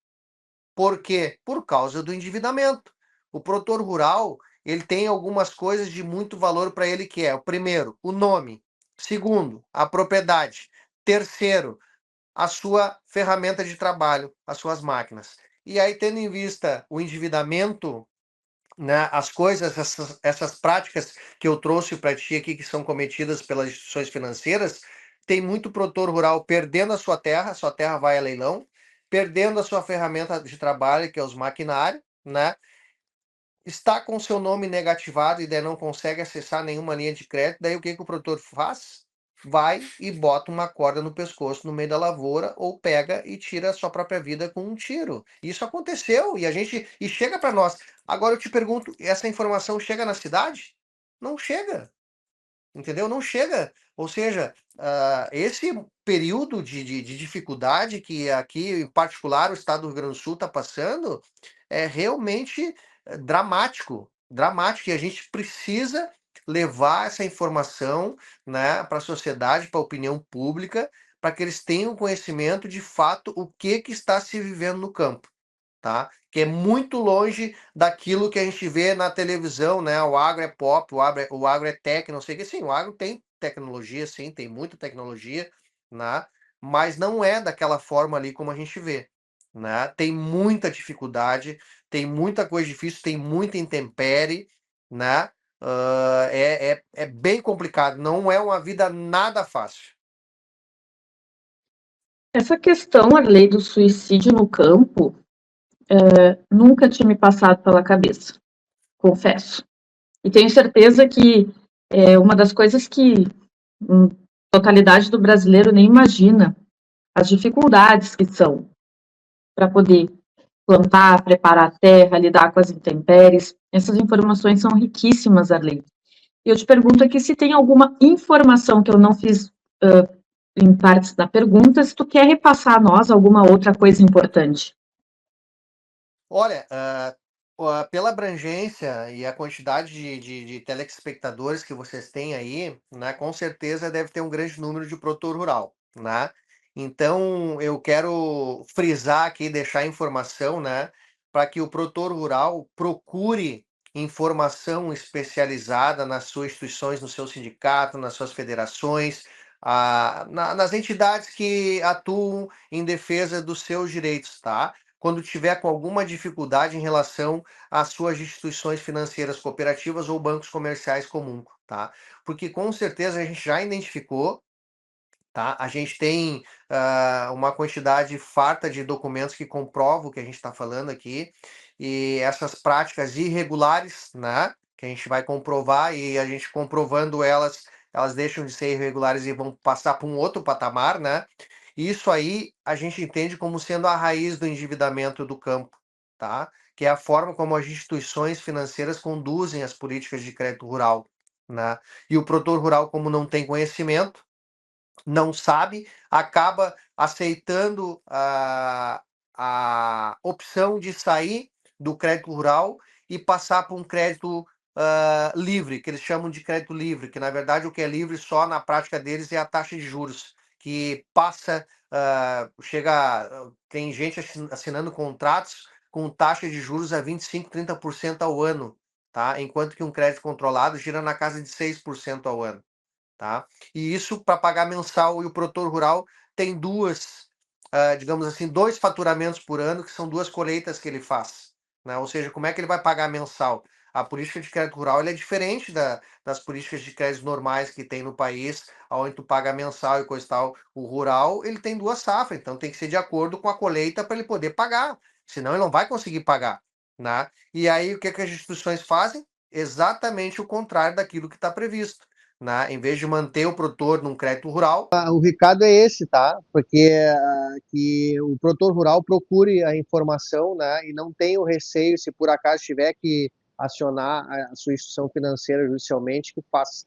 Por quê? Por causa do endividamento. O produtor rural, ele tem algumas coisas de muito valor para ele, que é, o primeiro, o nome. Segundo, a propriedade. Terceiro, a sua ferramenta de trabalho, as suas máquinas. E aí, tendo em vista o endividamento, né, as coisas, essas práticas que eu trouxe para ti aqui, que são cometidas pelas instituições financeiras, tem muito produtor rural perdendo a sua terra vai a leilão, perdendo a sua ferramenta de trabalho, que é os maquinários, né? Está com seu nome negativado e daí não consegue acessar nenhuma linha de crédito, daí o que que o produtor faz? Vai e bota uma corda no pescoço no meio da lavoura ou pega e tira a sua própria vida com um tiro. Isso aconteceu e chega para nós. Agora eu te pergunto, essa informação chega na cidade? Não chega. Entendeu? Não chega. Ou seja, esse período de dificuldade que aqui, em particular, o estado do Rio Grande do Sul está passando, é realmente dramático. Dramático. E a gente precisa levar essa informação, né, para a sociedade, para a opinião pública, para que eles tenham conhecimento de fato o que está se vivendo no campo, tá? Que é muito longe daquilo que a gente vê na televisão, né? O agro é pop, o agro é tech, não sei o que. Sim, o agro tem tecnologia, sim, tem muita tecnologia, né? Mas não é daquela forma ali como a gente vê, né? Tem muita dificuldade, tem muita coisa difícil, tem muita intempérie, né? É bem complicado, não é uma vida nada fácil. Essa questão, Arley, do suicídio no campo, nunca tinha me passado pela cabeça, confesso. E tenho certeza que é uma das coisas que a totalidade do brasileiro nem imagina, as dificuldades que são para poder plantar, preparar a terra, lidar com as intempéries. Essas informações são riquíssimas, Arley. E eu te pergunto aqui se tem alguma informação que eu não fiz em partes da pergunta, se tu quer repassar a nós alguma outra coisa importante. Olha, pela abrangência e a quantidade de telespectadores que vocês têm aí, né, com certeza deve ter um grande número de produtor rural, né? Então, eu quero frisar aqui, deixar informação, né, para que o produtor rural procure informação especializada nas suas instituições, no seu sindicato, nas suas federações, nas entidades que atuam em defesa dos seus direitos, tá? Quando tiver com alguma dificuldade em relação às suas instituições financeiras cooperativas ou bancos comerciais comum, tá? Porque com certeza a gente já identificou, tá? A gente tem uma quantidade farta de documentos que comprovam o que a gente está falando aqui, e essas práticas irregulares, né? Que a gente vai comprovar, e a gente comprovando elas, elas deixam de ser irregulares e vão passar para um outro patamar, né? Isso aí a gente entende como sendo a raiz do endividamento do campo, tá? Que é a forma como as instituições financeiras conduzem as políticas de crédito rural, né? E o produtor rural, como não tem conhecimento, não sabe, acaba aceitando a opção de sair do crédito rural e passar para um crédito livre, que eles chamam de crédito livre, que na verdade o que é livre só na prática deles é a taxa de juros, que passa, tem gente assinando contratos com taxa de juros a 25, 30% ao ano, tá? Enquanto que um crédito controlado gira na casa de 6% ao ano. Tá? E isso para pagar mensal, e o produtor rural tem digamos assim, dois faturamentos por ano, que são duas colheitas que ele faz, né? Ou seja, como é que ele vai pagar mensal? A política de crédito rural é diferente das políticas de crédito normais que tem no país, onde tu paga mensal e coisa e tal. O rural, ele tem duas safras, então tem que ser de acordo com a colheita para ele poder pagar, senão ele não vai conseguir pagar, né? E aí o que as instituições fazem? Exatamente o contrário daquilo que está previsto, né? Em vez de manter o produtor num crédito rural. O recado é esse, tá? Porque que o produtor rural procure a informação, né? E não tenha o receio, se por acaso tiver que acionar a sua instituição financeira judicialmente que faça,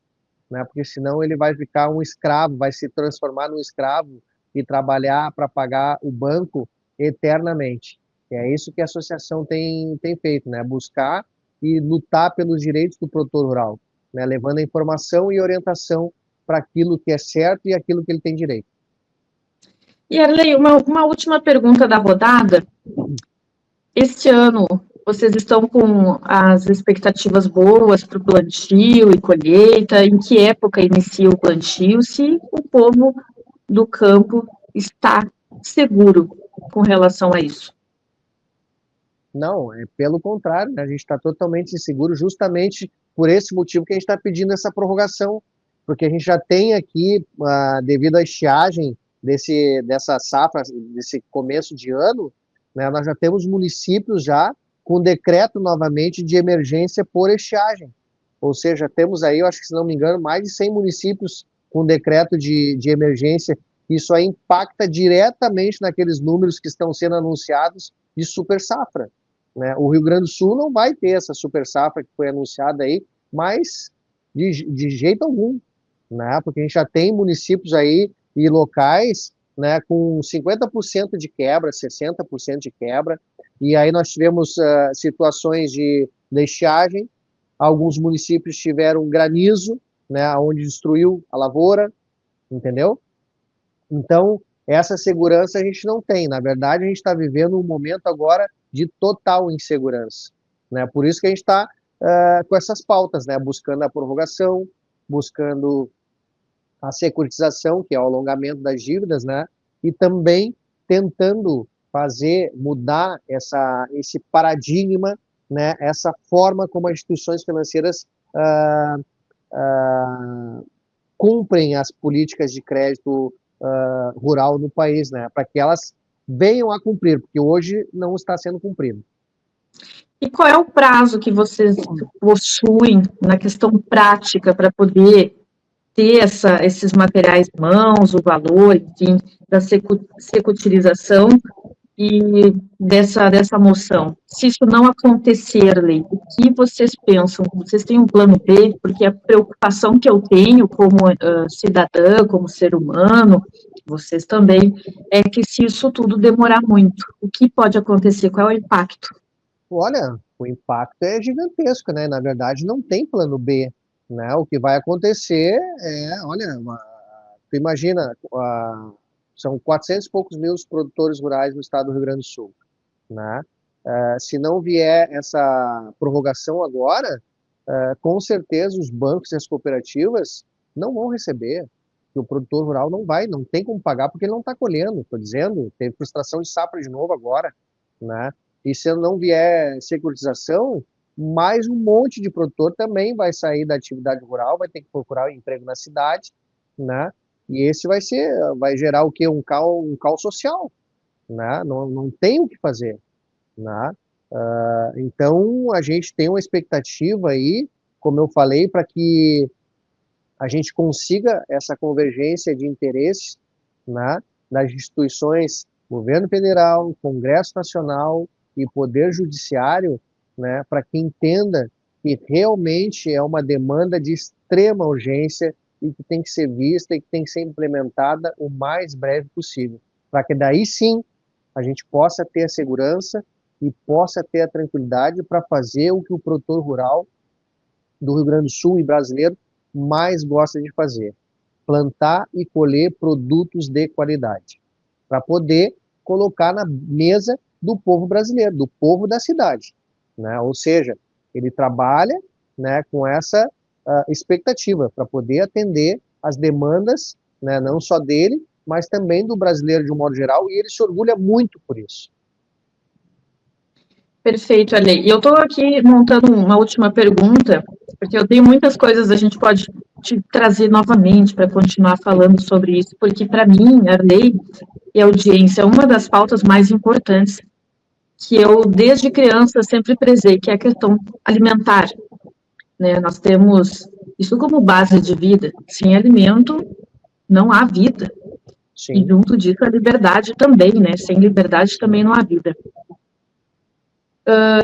né? Porque senão ele vai ficar um escravo, vai se transformar num escravo e trabalhar para pagar o banco eternamente. E é isso que a associação tem feito, né? Buscar e lutar pelos direitos do produtor rural, né? Levando a informação e orientação para aquilo que é certo e aquilo que ele tem direito. E, Arley, uma última pergunta da rodada. Este ano, vocês estão com as expectativas boas para o plantio e colheita? Em que época inicia o plantio? Se o povo do campo está seguro com relação a isso? Não, é pelo contrário, né? A gente está totalmente inseguro justamente por esse motivo que a gente está pedindo essa prorrogação, porque a gente já tem aqui, devido à estiagem dessa safra, desse começo de ano, né, nós já temos municípios já com decreto novamente de emergência por estiagem. Ou seja, temos aí, eu acho que se não me engano, mais de 100 municípios com decreto de emergência. Isso aí impacta diretamente naqueles números que estão sendo anunciados de super safra, né? O Rio Grande do Sul não vai ter essa super safra que foi anunciada aí, mas de jeito algum, né? Porque a gente já tem municípios aí e locais, né, com 50% de quebra, 60% de quebra, e aí nós tivemos situações de estiagem, alguns municípios tiveram granizo, né, onde destruiu a lavoura, entendeu? Então, essa segurança a gente não tem. Na verdade, a gente está vivendo um momento agora de total insegurança, né? Por isso que a gente está com essas pautas, né? Buscando a prorrogação, buscando a securitização, que é o alongamento das dívidas, né? E também tentando mudar esse paradigma, né? Essa forma como as instituições financeiras cumprem as políticas de crédito rural no país, né? Para que elas venham a cumprir, porque hoje não está sendo cumprido. E qual é o prazo que vocês possuem na questão prática para poder ter esses materiais em mãos, o valor, enfim, da securitização e dessa moção? Se isso não acontecer, Arley, o que vocês pensam? Vocês têm um plano B? Porque a preocupação que eu tenho como cidadã, como ser humano, vocês também, é que se isso tudo demorar muito, o que pode acontecer? Qual é o impacto? Olha, o impacto é gigantesco, né? Na verdade, não tem plano B, né? O que vai acontecer olha, tu imagina, são 400 e poucos mil produtores rurais no estado do Rio Grande do Sul, né? Se não vier essa prorrogação agora, com certeza os bancos e as cooperativas não vão receber, o produtor rural não tem como pagar porque ele não está colhendo, estou dizendo, teve frustração de safra de novo agora, né? E se não vier securitização, mais um monte de produtor também vai sair da atividade rural, vai ter que procurar um emprego na cidade, né? E esse vai gerar o quê? Um caos social, né? Não tem o que fazer, né? Então, a gente tem uma expectativa aí, como eu falei, para que a gente consiga essa convergência de interesses, né, das instituições, governo federal, Congresso Nacional e Poder Judiciário, né, para que entenda que realmente é uma demanda de extrema urgência e que tem que ser vista e que tem que ser implementada o mais breve possível, para que daí sim a gente possa ter a segurança e possa ter a tranquilidade para fazer o que o produtor rural do Rio Grande do Sul e brasileiro mais gosta de fazer, plantar e colher produtos de qualidade, para poder colocar na mesa do povo brasileiro, do povo da cidade, né? Ou seja, ele trabalha, né, com essa expectativa para poder atender as demandas, né, não só dele, mas também do brasileiro de um modo geral, e ele se orgulha muito por isso. Perfeito, Arley. E eu estou aqui montando uma última pergunta, porque eu tenho muitas coisas a gente pode te trazer novamente para continuar falando sobre isso, porque para mim, Arley e a audiência, é uma das pautas mais importantes que eu, desde criança, sempre prezei, que é a questão alimentar, né? Nós temos isso como base de vida. Sem alimento, não há vida. Sim. E junto disso, a liberdade também, né? Sem liberdade também não há vida.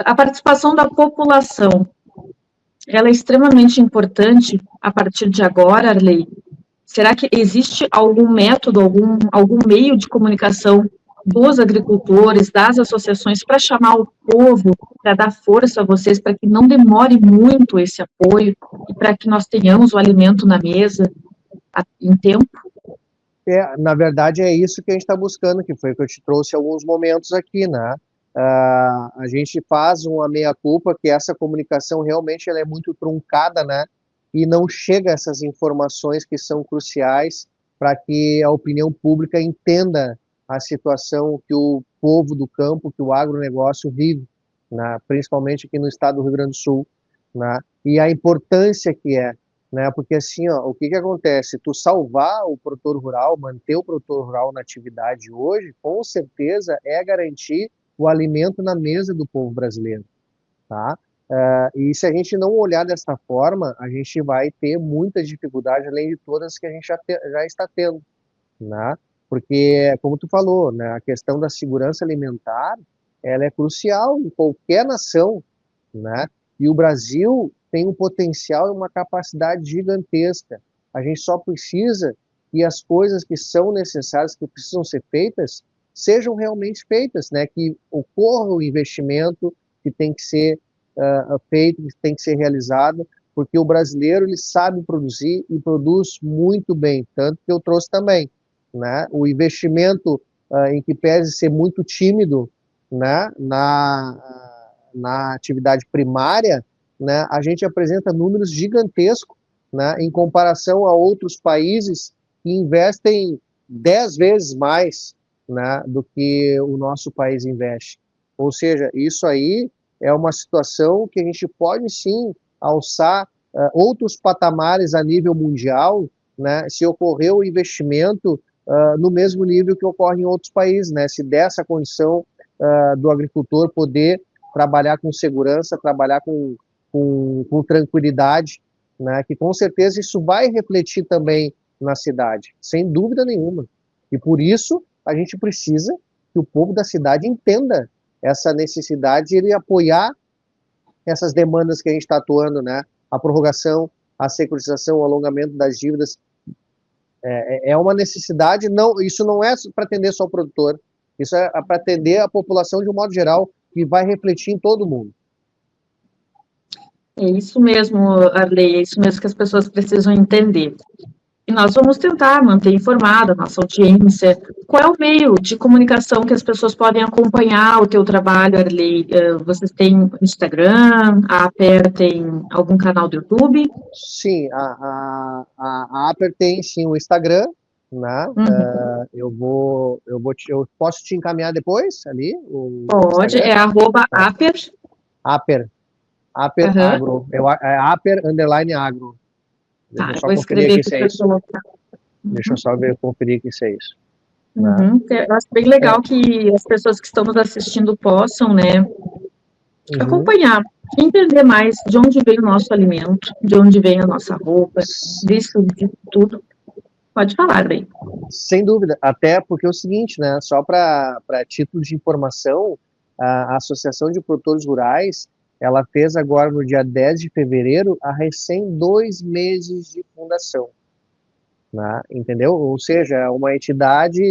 A participação da população ela é extremamente importante a partir de agora, Arley. Será que existe algum método, algum meio de comunicação dos agricultores, das associações, para chamar o povo, para dar força a vocês, para que não demore muito esse apoio e para que nós tenhamos o alimento na mesa em tempo? Na verdade, é isso que a gente está buscando, que foi o que eu te trouxe alguns momentos aqui, né? A gente faz uma meia-culpa que essa comunicação realmente ela é muito truncada, né? E não chega a essas informações que são cruciais para que a opinião pública entenda a situação que o povo do campo, que o agronegócio vive, né? Principalmente aqui no estado do Rio Grande do Sul, né? E a importância que é, né? Porque assim, ó, o que acontece? Tu salvar o produtor rural, manter o produtor rural na atividade hoje, com certeza é garantir o alimento na mesa do povo brasileiro, tá? E se a gente não olhar dessa forma, a gente vai ter muitas dificuldades, além de todas que a gente já está tendo, né? Porque, como tu falou, né, a questão da segurança alimentar, ela é crucial em qualquer nação, né? E o Brasil tem um potencial e uma capacidade gigantesca. A gente só precisa que as coisas que são necessárias, que precisam ser feitas, sejam realmente feitas, né? Que ocorra o investimento que tem que ser feito, que tem que ser realizado, porque o brasileiro ele sabe produzir e produz muito bem, tanto que eu trouxe também, né? O investimento em que pese ser muito tímido, né? Na atividade primária, né? A gente apresenta números gigantescos, né? Em comparação a outros países que investem 10 vezes mais, né, do que o nosso país investe. Ou seja, isso aí é uma situação que a gente pode sim alçar outros patamares a nível mundial, né, se ocorrer o investimento no mesmo nível que ocorre em outros países, né, se der essa condição do agricultor poder trabalhar com segurança, trabalhar com tranquilidade, né, que com certeza isso vai refletir também na cidade, sem dúvida nenhuma. E por isso a gente precisa que o povo da cidade entenda essa necessidade de ele apoiar essas demandas que a gente está atuando, né? A prorrogação, a securitização, o alongamento das dívidas é uma necessidade. Não, isso não é para atender só o produtor, isso é para atender a população de um modo geral, que vai refletir em todo mundo. É isso mesmo, Arley, é isso mesmo que as pessoas precisam entender. E nós vamos tentar manter informada a nossa audiência. Qual é o meio de comunicação que as pessoas podem acompanhar o teu trabalho, Arley? Vocês têm Instagram, a APER tem algum canal do YouTube? Sim, a APER tem sim o Instagram, né? Uhum. Eu posso te encaminhar depois ali? Pode, Instagram? é @APER. APER Uhum. Agro, é APER_Agro. Deixa Tá, eu eu só vou conferir escrever aqui aqui se é para isso. colocar. Deixa eu só conferir aqui se é isso. Né? Eu acho bem legal que as pessoas que estão nos assistindo possam, né, acompanhar, entender mais de onde vem o nosso alimento, de onde vem a nossa roupa, disso, de tudo. Pode falar, bem. Sem dúvida, até porque é o seguinte, né, só para título de informação, a Associação de Produtores Rurais, ela fez agora no dia 10 de fevereiro, a recém 2 meses de fundação, né, entendeu? Ou seja, é uma entidade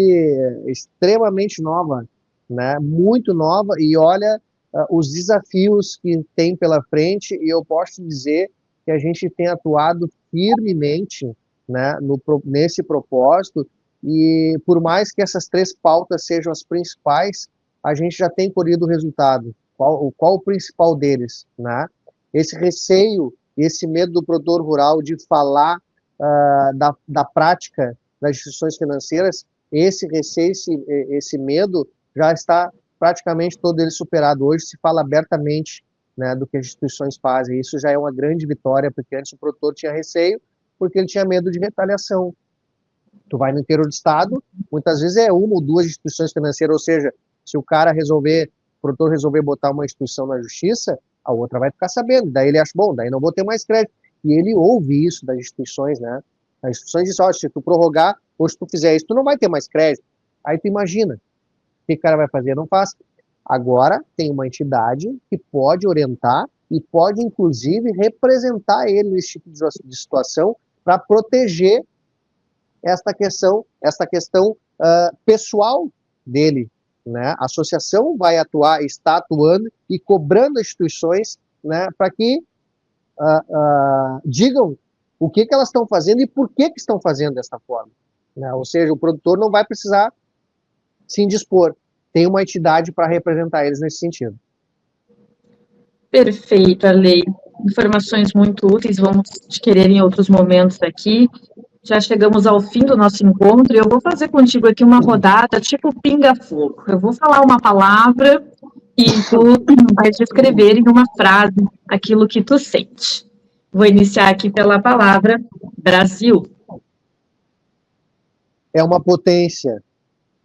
extremamente nova, né, muito nova, e olha os desafios que tem pela frente, e eu posso dizer que a gente tem atuado firmemente, né, nesse propósito, e por mais que essas 3 pautas sejam as principais, a gente já tem colhido o resultado. Qual o principal deles, né? Esse receio, esse medo do produtor rural de falar da prática das instituições financeiras, esse receio, esse medo já está praticamente todo ele superado. Hoje se fala abertamente, né, do que as instituições fazem. Isso já é uma grande vitória, porque antes o produtor tinha receio, porque ele tinha medo de retaliação. Tu vai no interior do estado, muitas vezes é uma ou duas instituições financeiras, ou seja, se o produtor resolver botar uma instituição na justiça, a outra vai ficar sabendo, daí ele acha, bom, daí não vou ter mais crédito. E ele ouve isso das instituições, né? As instituições dizem, se tu prorrogar, ou se tu fizer isso, tu não vai ter mais crédito. Aí tu imagina, o que o cara vai fazer? Não faz. Agora tem uma entidade que pode orientar e pode, inclusive, representar ele nesse tipo de situação para proteger esta questão pessoal dele, né? A associação vai atuar, está atuando e cobrando as instituições, né, para que digam o que elas estão fazendo e por que estão fazendo dessa forma, né? Ou seja, o produtor não vai precisar se indispor, tem uma entidade para representar eles nesse sentido. Perfeito, Arley. Informações muito úteis, vamos te querer em outros momentos aqui. Já chegamos ao fim do nosso encontro e eu vou fazer contigo aqui uma rodada tipo pinga-fogo. Eu vou falar uma palavra e tu vai descrever em uma frase aquilo que tu sente. Vou iniciar aqui pela palavra Brasil. É uma potência,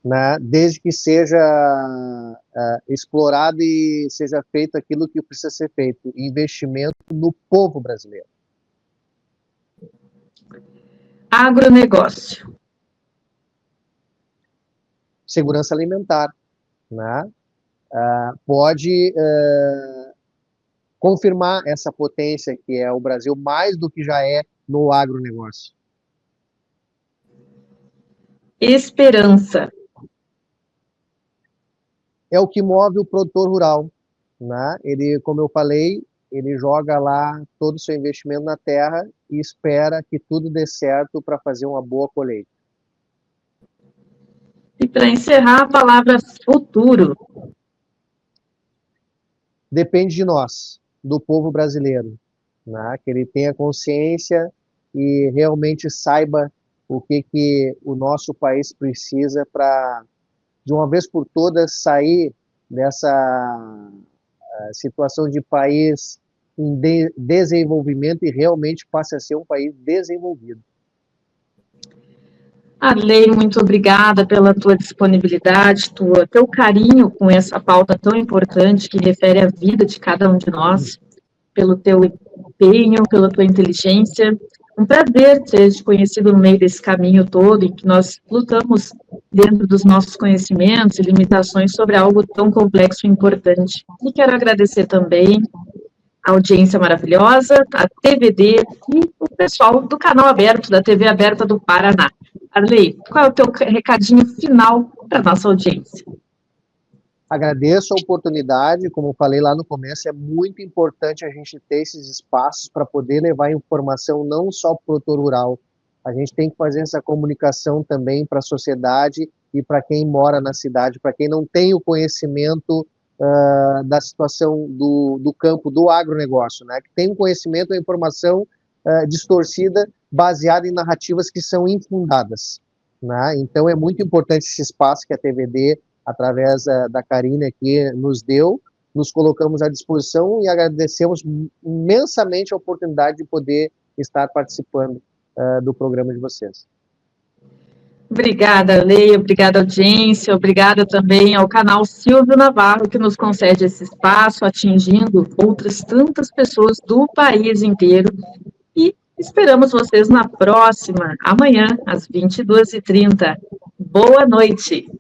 né? Desde que seja explorado e seja feito aquilo que precisa ser feito, investimento no povo brasileiro. Agronegócio. Segurança alimentar, né? Pode confirmar essa potência que é o Brasil, mais do que já é no agronegócio. Esperança. É o que move o produtor rural, né? Ele, como eu falei, ele joga lá todo o seu investimento na terra e espera que tudo dê certo para fazer uma boa colheita. E para encerrar, a palavra futuro. Depende de nós, do povo brasileiro, né? Que ele tenha consciência e realmente saiba o que o nosso país precisa para, de uma vez por todas, sair dessa situação de país em desenvolvimento e realmente passe a ser um país desenvolvido. Arley, muito obrigada pela tua disponibilidade, teu carinho com essa pauta tão importante que refere à vida de cada um de nós, pelo teu empenho, pela tua inteligência. Um prazer ter te conhecido no meio desse caminho todo, em que nós lutamos dentro dos nossos conhecimentos e limitações sobre algo tão complexo e importante. E quero agradecer também a audiência maravilhosa, a TVD e o pessoal do canal aberto, da TV Aberta do Paraná. Arley, qual é o teu recadinho final para a nossa audiência? Agradeço a oportunidade, como falei lá no começo, é muito importante a gente ter esses espaços para poder levar informação não só para o produtor rural, a gente tem que fazer essa comunicação também para a sociedade e para quem mora na cidade, para quem não tem o conhecimento da situação do campo, do agronegócio, né? Que tem um conhecimento, a informação distorcida, baseada em narrativas que são infundadas, né? Então é muito importante esse espaço que a TVD, através da Karine aqui, nos deu, nos colocamos à disposição e agradecemos imensamente a oportunidade de poder estar participando do programa de vocês. Obrigada, Arley, obrigada, audiência, obrigada também ao canal Silvio Navarro, que nos concede esse espaço, atingindo outras tantas pessoas do país inteiro. E esperamos vocês na próxima, amanhã, às 22h30. Boa noite!